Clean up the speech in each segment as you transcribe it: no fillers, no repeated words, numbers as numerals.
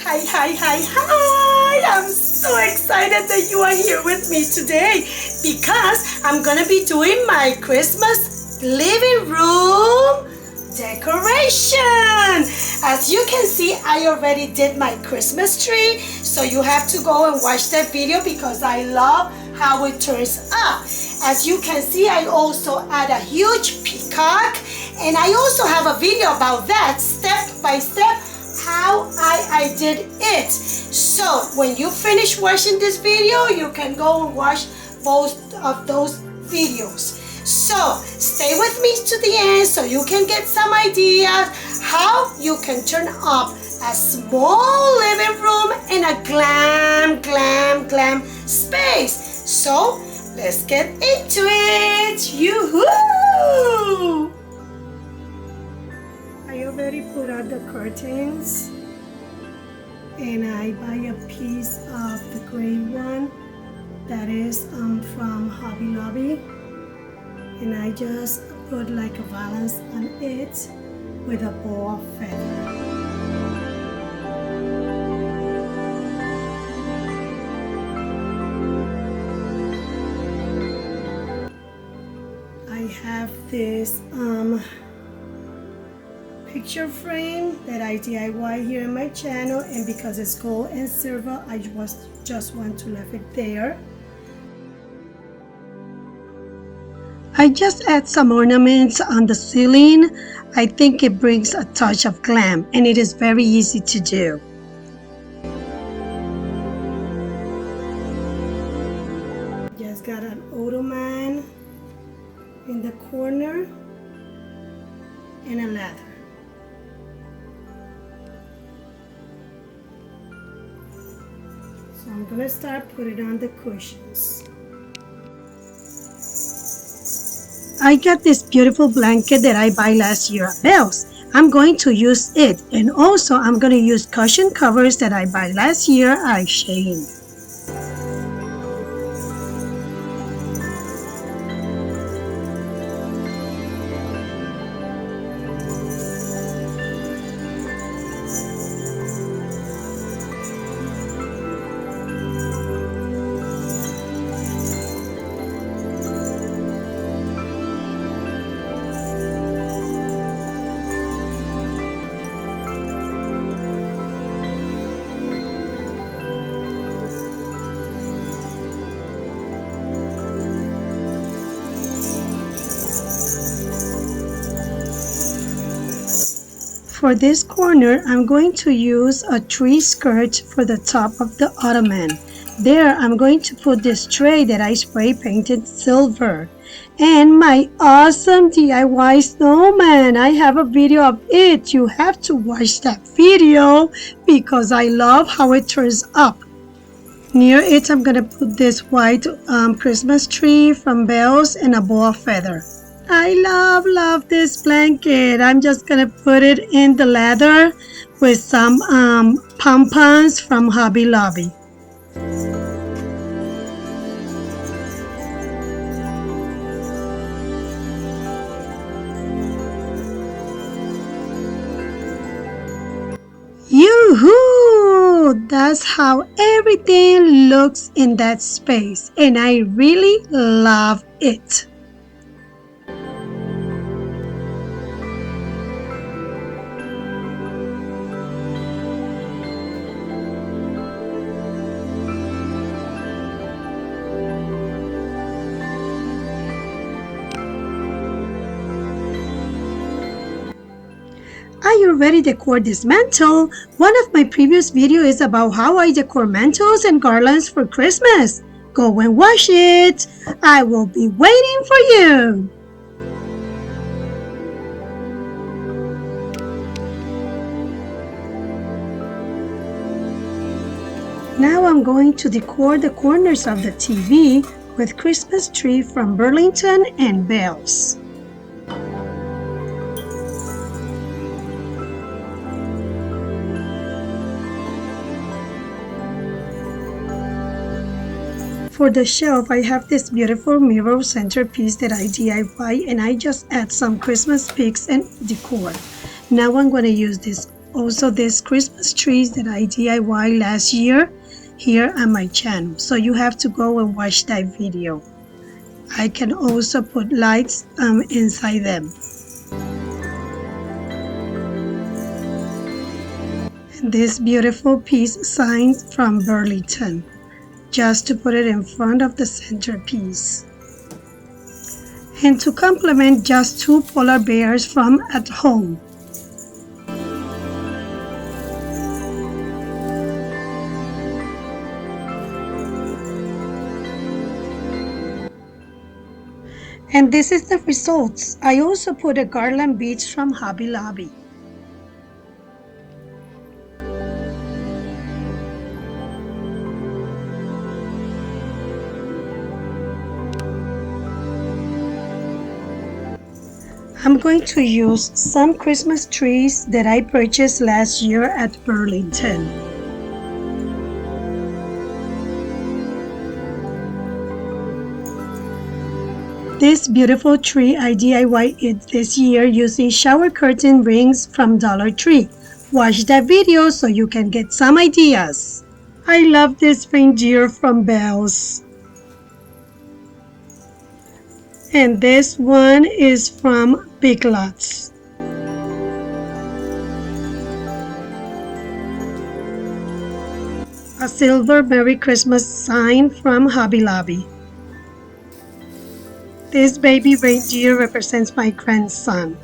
Hi! I'm so excited that you are here with me today because I'm gonna be doing my Christmas living room decoration. As you can see, I already did my Christmas tree, so you have to go and watch that video because I love how it turns up. As you can see, I also add a huge peacock, and I also have a video about that step by step how I did it. So when you finish watching this video, you can go and watch both of those videos. So stay with me to the end so you can get some ideas how you can turn up a small living room in a glam space. So let's get into it. Yoo-hoo! I already put out the curtains, and I buy a piece of the gray one that is from Hobby Lobby, and I just put like a valance on it with a bow of feather. I have this picture frame that I DIY here in my channel, and because it's gold and silver, I just want to leave it there. I just add some ornaments on the ceiling. I think it brings a touch of glam, and it is very easy to do. Just got an ottoman in the corner and a ladder. So I'm gonna start putting on the cushions. I got this beautiful blanket that I buy last year at Bells. I'm going to use it, and also I'm going to use cushion covers that I buy last year at Shein. For this corner, I'm going to use a tree skirt for the top of the ottoman. There, I'm going to put this tray that I spray painted silver. And my awesome DIY snowman. I have a video of it. You have to watch that video because I love how it turns up. Near it, I'm going to put this white Christmas tree from Bells and a bow of feather. I love this blanket. I'm just gonna put it in the leather with some pom-poms from Hobby Lobby. Yoo-hoo! That's how everything looks in that space, and I really love it. I already decored this mantle. One of my previous videos is about how I decor mantles and garlands for Christmas. Go and watch it. I will be waiting for you. Now I'm going to decor the corners of the TV with Christmas tree from Burlington and Bells. For the shelf, I have this beautiful mirror centerpiece that I DIY, and I just add some Christmas pics and decor. Now I'm going to use this also these Christmas trees that I DIY last year here on my channel. So you have to go and watch that video. I can also put lights inside them. And this beautiful peace sign from Burlington, just to put it in front of the centerpiece. And to complement, just 2 polar bears from at home. And this is the results. I also put a garland beads from Hobby Lobby. I'm going to use some Christmas trees that I purchased last year at Burlington. This beautiful tree I DIY it this year using shower curtain rings from Dollar Tree. Watch that video so you can get some ideas. I love this reindeer from Bells. And this one is from Big Lots. A silver Merry Christmas sign from Hobby Lobby. This baby reindeer represents my grandson.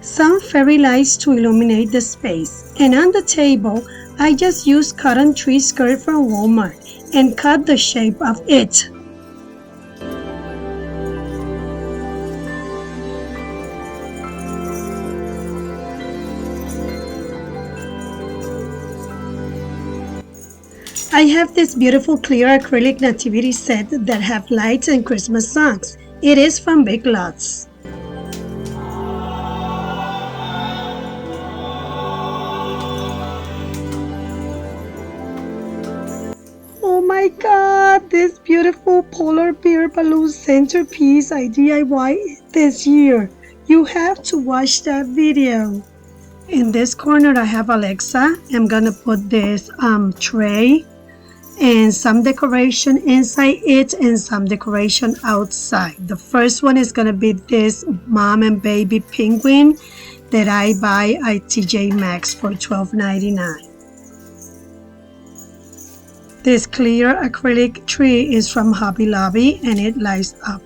Some fairy lights to illuminate the space. And on the table, I just used cotton tree skirt from Walmart and cut the shape of it. I have this beautiful clear acrylic nativity set that have lights and Christmas songs. It is from Big Lots. Oh my god, this beautiful polar bear balloon centerpiece I DIY this year. You have to watch that video. In this corner I have Alexa. I'm gonna put this tray and some decoration inside it and some decoration outside. The first one is gonna be this mom and baby penguin that I buy at TJ Maxx for $12.99. This clear acrylic tree is from Hobby Lobby and it lights up.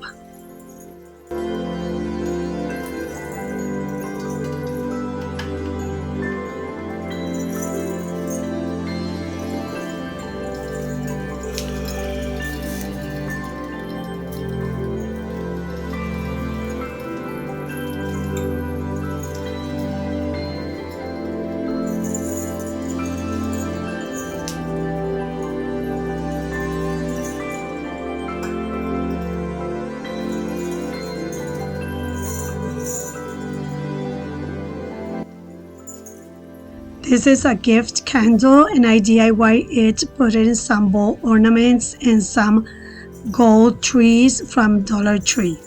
This is a gift candle and I DIY it, put in some bowl ornaments and some gold trees from Dollar Tree.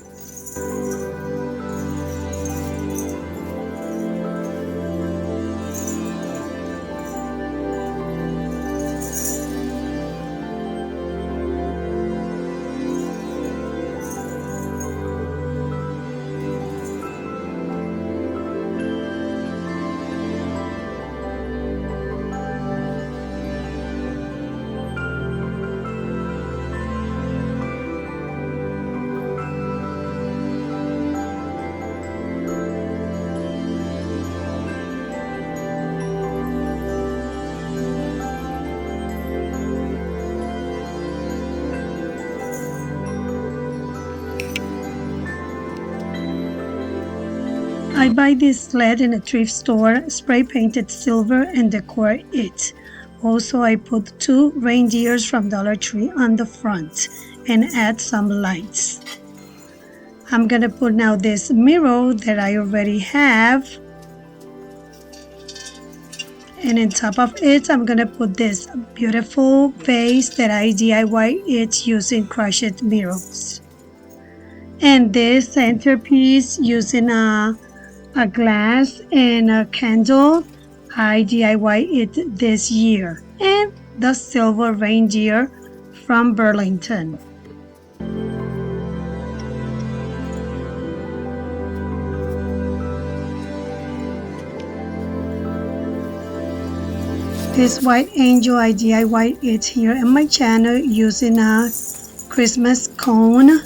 I buy this sled in a thrift store, spray painted silver and decor it. Also, I put 2 reindeers from Dollar Tree on the front and add some lights. I'm gonna put now this mirror that I already have. And on top of it, I'm gonna put this beautiful vase that I DIY it using crushed mirrors. And this centerpiece using a a glass and a candle. I DIY it this year. And the silver reindeer from Burlington. This white angel, I DIY it here on my channel using a Christmas cone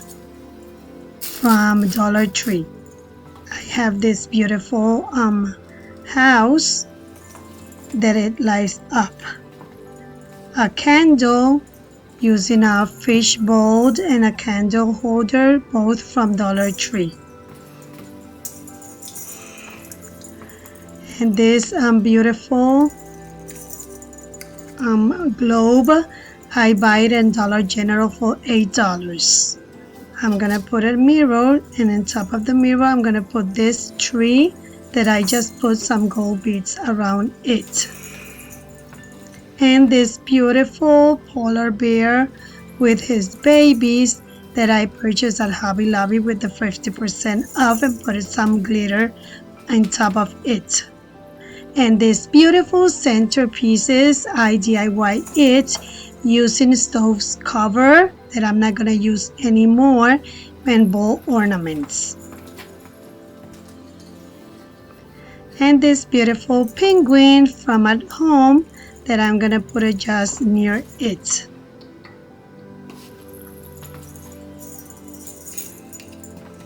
from Dollar Tree. I have this beautiful house that it lights up. A candle using a fish bowl and a candle holder, both from Dollar Tree. And this beautiful globe, I buy it in Dollar General for $8. I'm gonna put a mirror, and on top of the mirror I'm gonna put this tree that I just put some gold beads around it. And this beautiful polar bear with his babies that I purchased at Hobby Lobby with the 50% off, and put some glitter on top of it. And these beautiful centerpieces, I DIY it using stove's cover that I'm not gonna use anymore, and bowl ornaments. And this beautiful penguin from at home that I'm gonna put it just near it.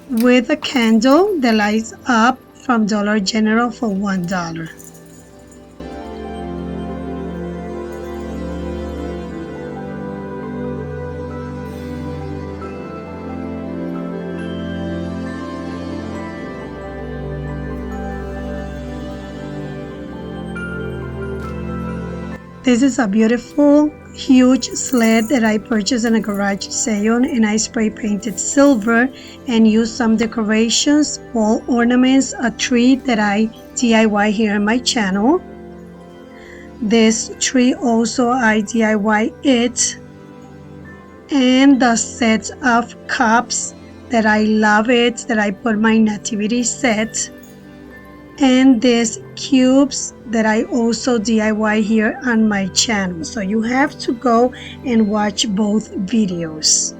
With a candle that lights up from Dollar General for $1. This is a beautiful, huge sled that I purchased in a garage sale, and I spray painted silver and used some decorations, wall ornaments, a tree that I DIY here on my channel. This tree also I DIY it, and the set of cups that I love it, that I put my nativity set. And these cubes that I also DIY here on my channel. So you have to go and watch both videos.